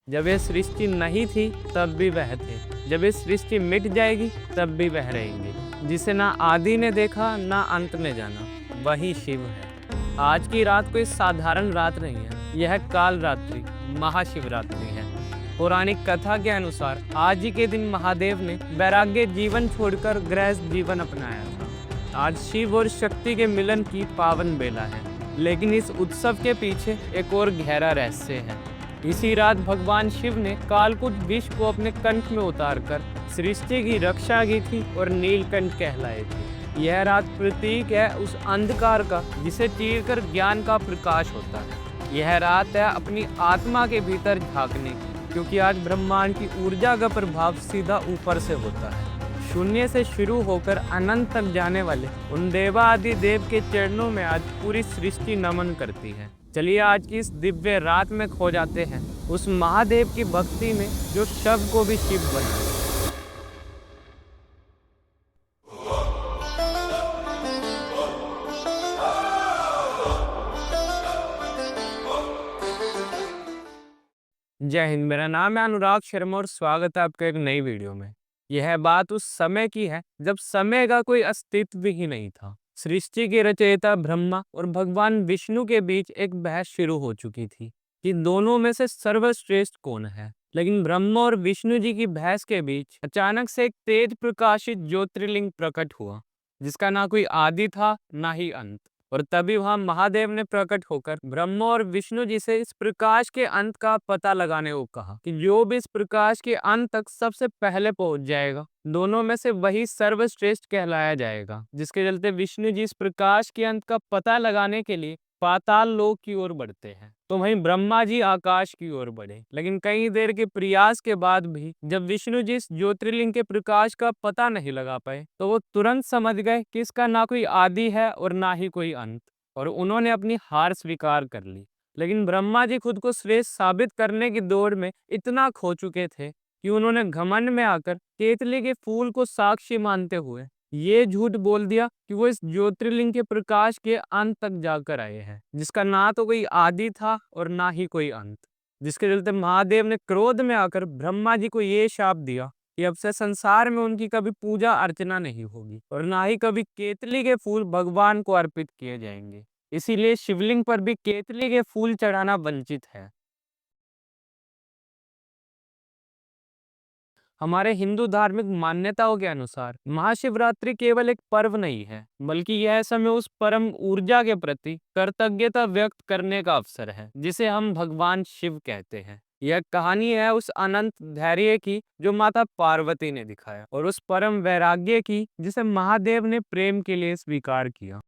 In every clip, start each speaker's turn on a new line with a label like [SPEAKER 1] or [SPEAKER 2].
[SPEAKER 1] जब ये सृष्टि नहीं थी तब भी वह थे, जब ये सृष्टि मिट जाएगी तब भी वह रहेंगे। जिसे ना आदि ने देखा ना अंत ने जाना, वही शिव है। आज की रात कोई साधारण रात नहीं है, यह काल रात्रि महाशिवरात्रि है। पौराणिक कथा के अनुसार आज ही के दिन महादेव ने वैराग्य जीवन छोड़कर गृहस्थ जीवन अपनाया था। आज शिव और शक्ति के मिलन की पावन बेला है, लेकिन इस उत्सव के पीछे एक और गहरा रहस्य है। इसी रात भगवान शिव ने कालकूट विष को अपने कंठ में उतारकर सृष्टि की रक्षा की थी और नीलकंठ कहलाए थे। यह रात प्रतीक है उस अंधकार का जिसे चीरकर ज्ञान का प्रकाश होता है। यह रात है अपनी आत्मा के भीतर झांकने की, क्योंकि आज ब्रह्मांड की ऊर्जा का प्रभाव सीधा ऊपर से होता है। शून्य से शुरू होकर अनंत तक जाने वाले उन देवादि देव के चरणों में आज पूरी सृष्टि नमन करती है। चलिए आज की इस दिव्य रात में खो जाते हैं उस महादेव की भक्ति में जो शव को भी शिव बनाए। जय हिंद। मेरा नाम है अनुराग शर्मा और स्वागत है आपके एक नई वीडियो में। यह बात उस समय की है जब समय का कोई अस्तित्व ही नहीं था। सृष्टि के रचयिता ब्रह्मा और भगवान विष्णु के बीच एक बहस शुरू हो चुकी थी कि दोनों में से सर्वश्रेष्ठ कौन है। लेकिन ब्रह्मा और विष्णु जी की बहस के बीच अचानक से एक तेज प्रकाशित ज्योतिर्लिंग प्रकट हुआ, जिसका ना कोई आदि था ना ही अंत। और तभी वहां महादेव ने प्रकट होकर ब्रह्मा और विष्णु जी से इस प्रकाश के अंत का पता लगाने को कहा कि जो भी इस प्रकाश के अंत तक सबसे पहले पहुंच जाएगा, दोनों में से वही सर्वश्रेष्ठ कहलाया जाएगा। जिसके चलते विष्णु जी इस प्रकाश के अंत का पता लगाने के लिए पाताल लोक की ओर बढ़ते हैं, तो वहीं ब्रह्मा जी आकाश की ओर बढ़े। लेकिन कई देर के प्रयास के बाद भी जब विष्णु जी इस ज्योतिर्लिंग के प्रकाश का पता नहीं लगा पाए, तो वो तुरंत समझ गए कि इसका ना कोई आदि है और ना ही कोई अंत, और उन्होंने अपनी हार स्वीकार कर ली। लेकिन ब्रह्मा जी खुद को श्रेष्ठ साबित करने की दौड़ में इतना खो चुके थे कि उन्होंने घमंड में आकर केतली के फूल को साक्षी मानते हुए ये झूठ बोल दिया कि वो इस ज्योतिर्लिंग के प्रकाश के अंत तक जाकर आए हैं, जिसका ना तो कोई आदि था और ना ही कोई अंत। जिसके चलते महादेव ने क्रोध में आकर ब्रह्मा जी को ये शाप दिया कि अब से संसार में उनकी कभी पूजा अर्चना नहीं होगी और ना ही कभी केतली के फूल भगवान को अर्पित किए जाएंगे। इसीलिए शिवलिंग पर भी केतली के फूल चढ़ाना वंचित है। हमारे हिंदू धार्मिक मान्यताओं के अनुसार महाशिवरात्रि केवल एक पर्व नहीं है, बल्कि यह समय उस परम ऊर्जा के प्रति कृतज्ञता व्यक्त करने का अवसर है, जिसे हम भगवान शिव कहते हैं। यह कहानी है उस अनंत धैर्य की जो माता पार्वती ने दिखाया, और उस परम वैराग्य की जिसे महादेव ने प्रेम के लिए स्वीकार किया।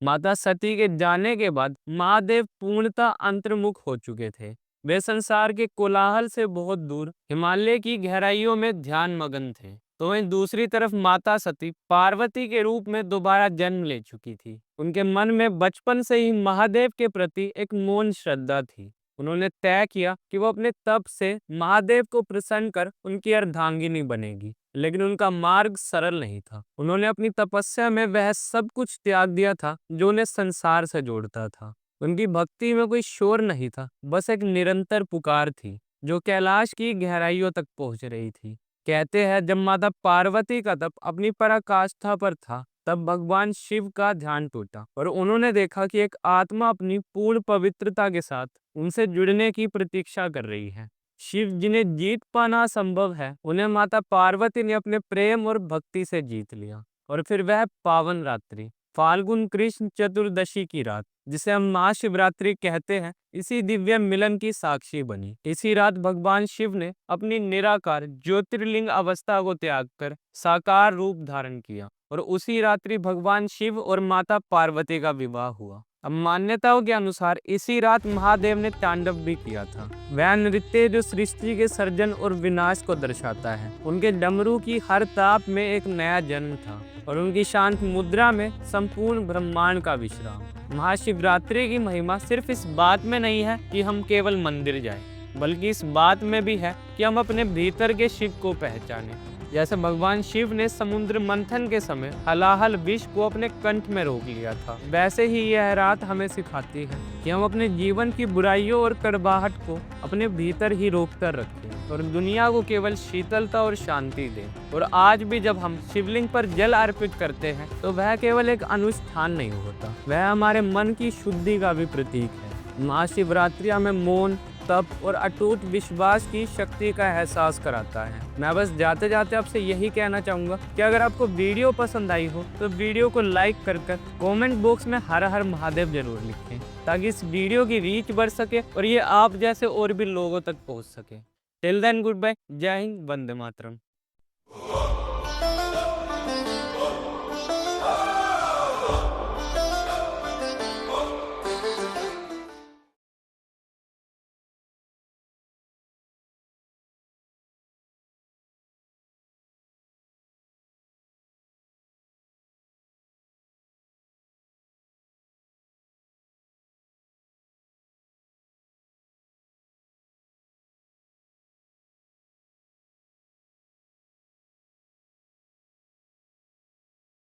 [SPEAKER 1] माता सती के जाने के बाद महादेव पूर्णतः अंतर्मुख हो चुके थे। वे संसार के कोलाहल से बहुत दूर हिमालय की गहराइयों में ध्यान मगन थे। तो वहीं दूसरी तरफ माता सती पार्वती के रूप में दोबारा जन्म ले चुकी थी। उनके मन में बचपन से ही महादेव के प्रति एक मौन श्रद्धा थी। उन्होंने तय किया कि वो अपने तप से महादेव को प्रसन्न कर उनकी अर्धांगिनी बनेगी। लेकिन उनका मार्ग सरल नहीं था। उन्होंने अपनी तपस्या में वह सब कुछ त्याग दिया था जो उन्हें संसार से जोड़ता था। उनकी भक्ति में कोई शोर नहीं था, बस एक निरंतर पुकार थी जो कैलाश की गहराइयों तक पहुंच रही थी। कहते हैं जब माता पार्वती का तप अपनी पराकाष्ठा पर था, तब भगवान शिव का ध्यान टूटा और उन्होंने देखा कि एक आत्मा अपनी पूर्ण पवित्रता के साथ उनसे जुड़ने की प्रतीक्षा कर रही है। शिव जिन्हें जीत पाना असंभव है, उन्हें माता पार्वती ने अपने प्रेम और भक्ति से जीत लिया। और फिर वह पावन रात्रि फाल्गुन कृष्ण चतुर्दशी की रात, जिसे हम महाशिवरात्रि कहते हैं, इसी दिव्य मिलन की साक्षी बनी। इसी रात भगवान शिव ने अपनी निराकार ज्योतिर्लिंग अवस्था को त्याग कर साकार रूप धारण किया, और उसी रात्रि भगवान शिव और माता पार्वती का विवाह हुआ। अब मान्यताओं के अनुसार इसी रात महादेव ने तांडव भी किया था, वह नृत्य जो सृष्टि के सर्जन और विनाश को दर्शाता है। उनके डमरू की हर ताप में एक नया जन्म था और उनकी शांत मुद्रा में संपूर्ण ब्रह्मांड का विश्राम। महाशिवरात्रि की महिमा सिर्फ इस बात में नहीं है कि हम केवल मंदिर जाएं, बल्कि इस बात में भी है कि हम अपने भीतर के शिव को पहचानें। जैसे भगवान शिव ने समुद्र मंथन के समय हलाहल विष को अपने कंठ में रोक लिया था, वैसे ही यह रात हमें सिखाती है कि हम अपने जीवन की बुराइयों और कड़वाहट को अपने भीतर ही रोक कर रखें और दुनिया को केवल शीतलता और शांति दें। और आज भी जब हम शिवलिंग पर जल अर्पित करते हैं तो वह केवल एक अनुष्ठान नहीं होता, वह हमारे मन की शुद्धि का भी प्रतीक है। महाशिवरात्रि हमें मौन, तप और अटूट विश्वास की शक्ति का एहसास कराता है। मैं बस जाते जाते आपसे यही कहना चाहूँगा कि अगर आपको वीडियो पसंद आई हो तो वीडियो को लाइक कर कमेंट बॉक्स में हर हर महादेव जरूर लिखें, ताकि इस वीडियो की रीच बढ़ सके और ये आप जैसे और भी लोगों तक पहुँच सके। टिल देन गुड बाय, जय हिंद, वंदे मातरम।